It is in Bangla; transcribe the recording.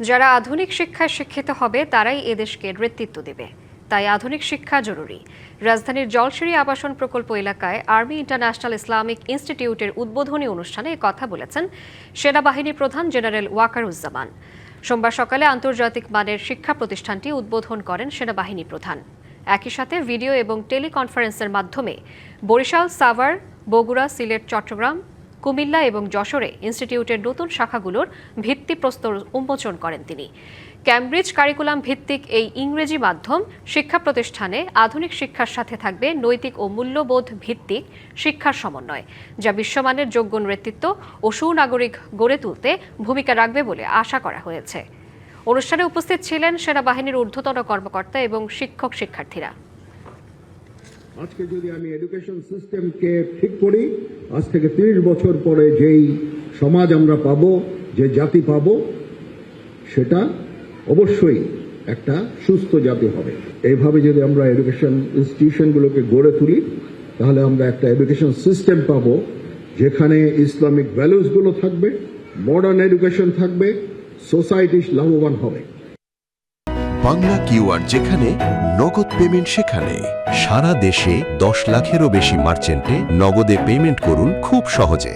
যারা আধুনিক শিক্ষায় শিক্ষিত হবে তারাই এদেশকে নেতৃত্ব দেবে, তাই আধুনিক শিক্ষা জরুরি। রাজধানীর জলশিরি আবাসন প্রকল্প এলাকায় আর্মি ইন্টারন্যাশনাল ইসলামিক ইনস্টিটিউটের উদ্বোধনী অনুষ্ঠানে কথা বলেছেন সেনাবাহিনী প্রধান জেনারেল ওয়াকারুজ্জামান। সোমবার সকালে আন্তর্জাতিক মানের শিক্ষা প্রতিষ্ঠানটি উদ্বোধন করেন সেনাবাহিনী প্রধান। একই সাথে ভিডিও এবং টেলিকনফারেন্সের মাধ্যমে বরিশাল, সাভার, বগুড়া, সিলেট, চট্টগ্রাম, কুমিল্লা এবং যশোরে ইনস্টিটিউটের নতুন শাখাগুলোর ভিত্তিপ্রস্তর উন্মোচন করেন তিনি। ক্যামব্রিজ কারিকুলাম ভিত্তিক এই ইংরেজি মাধ্যম শিক্ষা প্রতিষ্ঠানে আধুনিক শিক্ষার সাথে থাকবে নৈতিক ও মূল্যবোধ ভিত্তিক শিক্ষার সমন্বয়, যা বিশ্বমানের যোগ্য নেতৃত্ব ও সুনাগরিক গড়ে তুলতে ভূমিকা রাখবে বলে আশা করা হয়েছে। অনুষ্ঠানে উপস্থিত ছিলেন সেনাবাহিনীর ঊর্ধ্বতন কর্মকর্তা এবং শিক্ষক শিক্ষার্থীরা। আজকে যদি আমি এডুকেশন সিস্টেমকে ঠিক করি, আজ থেকে 30 বছর পরে যেই সমাজ আমরা পাবো, যে জাতি পাবো, সেটা অবশ্যই একটা সুস্থ জাতি হবে। এইভাবে যদি আমরা এডুকেশন ইনস্টিটিউশনগুলোকে গড়ে তুলি, তাহলে আমরা একটা এডুকেশন সিস্টেম পাবো যেখানে ইসলামিক ভ্যালুসগুলো থাকবে, মডার্ন এডুকেশন থাকবে, সোসাইটি লাভবান হবে। বাংলা কিউআর যেখানে, নগদ পেমেন্ট সেখানে। সারা দেশে 10 লাখেরও বেশি মার্চেন্টে নগদে পেমেন্ট করুন খুব সহজে।